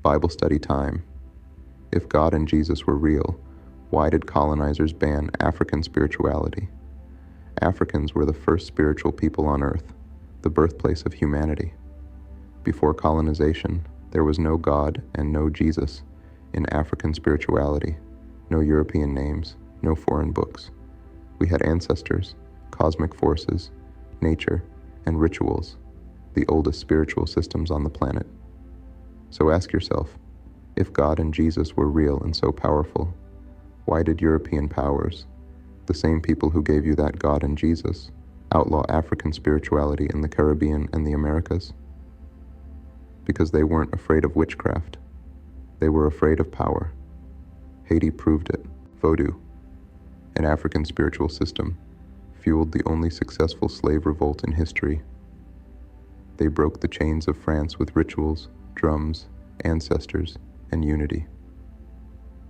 Bible study time. If God and Jesus were real, why did colonizers ban African spirituality? Africans were the first spiritual people on earth, the birthplace of humanity. Before colonization, there was no God and no Jesus in African spirituality, no European names, no foreign books. We had ancestors, cosmic forces, nature, and rituals, the oldest spiritual systems on the planet. So ask yourself, if God and Jesus were real and so powerful, why did European powers, the same people who gave you that God and Jesus, outlaw African spirituality in the Caribbean and the Americas? Because they weren't afraid of witchcraft. They were afraid of power. Haiti proved it. Vodou, an African spiritual system, fueled the only successful slave revolt in history. They broke the chains of France with rituals, drums, ancestors, and unity.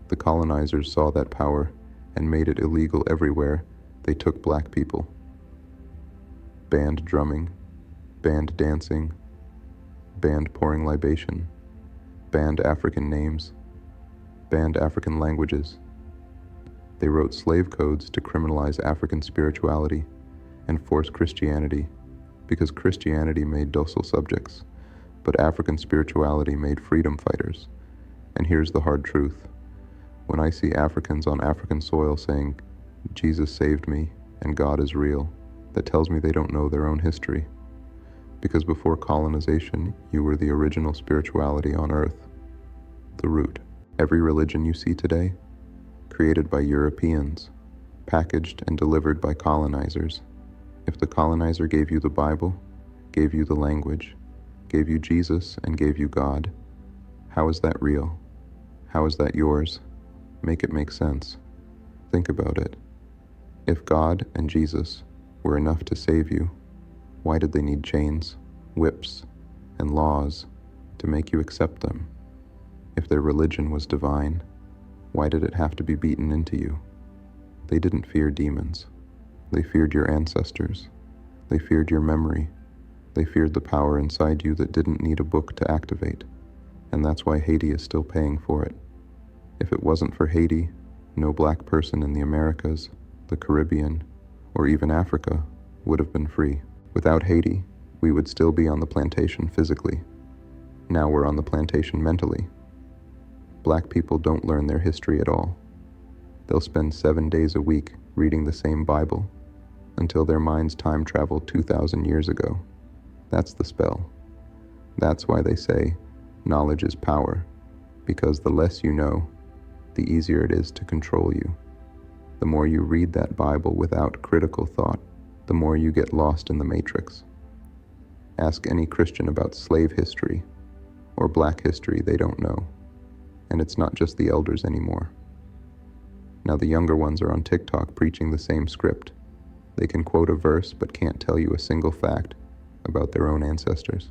The colonizers saw that power and made it illegal everywhere they took black people. Banned drumming, banned dancing, banned pouring libation, banned African names, banned African languages. They wrote slave codes to criminalize African spirituality and force Christianity, because Christianity made docile subjects, but African spirituality made freedom fighters. And here's the hard truth. When I see Africans on African soil saying, Jesus saved me and God is real, that tells me they don't know their own history. Because before colonization, you were the original spirituality on earth, the root. Every religion you see today, created by Europeans, packaged and delivered by colonizers. If the colonizer gave you the Bible, gave you the language, gave you Jesus, and gave you God, how is that real? How is that yours? Make it make sense. Think about it. If God and Jesus were enough to save you, why did they need chains, whips, and laws to make you accept them? If their religion was divine, why did it have to be beaten into you? They didn't fear demons. They feared your ancestors. They feared your memory. They feared the power inside you that didn't need a book to activate. And that's why Haiti is still paying for it. If it wasn't for Haiti, no black person in the Americas, the Caribbean, or even Africa would have been free. Without Haiti, we would still be on the plantation physically. Now we're on the plantation mentally. Black people don't learn their history at all. They'll spend 7 days a week reading the same Bible until their minds time travel 2,000 years ago. That's the spell. That's why they say knowledge is power, because the less you know, the easier it is to control you. The more you read that Bible without critical thought, the more you get lost in the matrix. Ask any Christian about slave history or black history, they don't know. And it's not just the elders anymore. Now the younger ones are on TikTok preaching the same script. They can quote a verse but can't tell you a single fact about their own ancestors.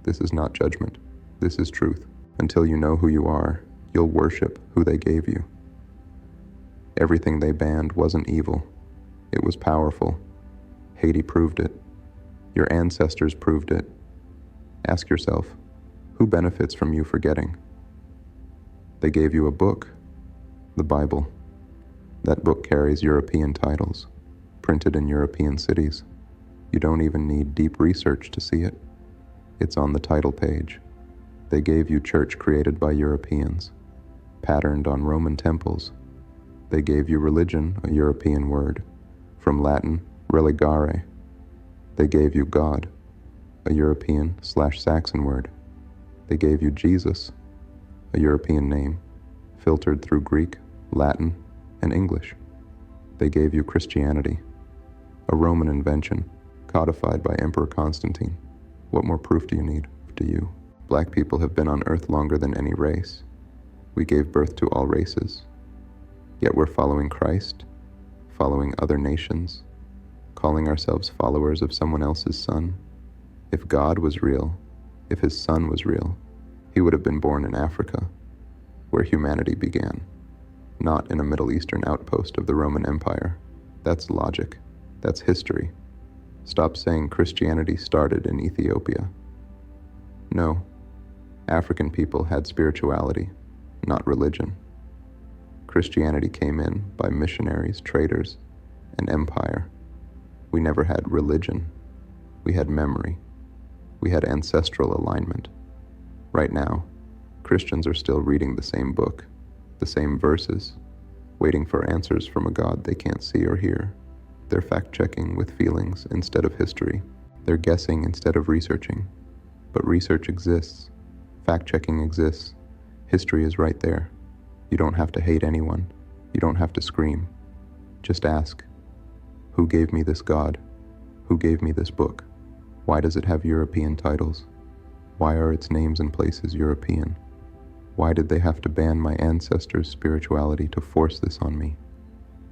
This is not judgment. This is truth. Until you know who you are, you'll worship who they gave you. Everything they banned wasn't evil. It was powerful. Haiti proved it. Your ancestors proved it. Ask yourself, who benefits from you forgetting? They gave you a book, the Bible. That book carries European titles, printed in European cities. You don't even need deep research to see it. It's on the title page. They gave you church created by Europeans, patterned on Roman temples. They gave you religion, a European word, from Latin, religare. They gave you God, a European/Saxon word. They gave you Jesus, a European name, filtered through Greek, Latin, and English. They gave you Christianity, a Roman invention, codified by Emperor Constantine. What more proof do you need? Do you? Black people have been on Earth longer than any race. We gave birth to all races. Yet we're following Christ, following other nations, calling ourselves followers of someone else's son. If God was real, if his son was real, he would have been born in Africa, where humanity began, not in a Middle Eastern outpost of the Roman Empire. That's logic. That's history. Stop saying Christianity started in Ethiopia. No, African people had spirituality, not religion. Christianity came in by missionaries, traders, and empire. We never had religion. We had memory. We had ancestral alignment. Right now, Christians are still reading the same book, the same verses, waiting for answers from a God they can't see or hear. They're fact-checking with feelings instead of history. They're guessing instead of researching. But research exists. Fact-checking exists. History is right there. You don't have to hate anyone. You don't have to scream. Just ask, who gave me this God? Who gave me this book? Why does it have European titles? Why are its names and places European? Why did they have to ban my ancestors' spirituality to force this on me?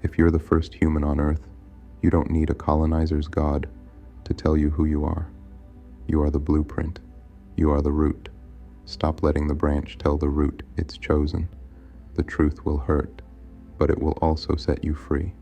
If you're the first human on Earth, you don't need a colonizer's God to tell you who you are. You are the blueprint. You are the root. Stop letting the branch tell the root it's chosen. The truth will hurt, but it will also set you free.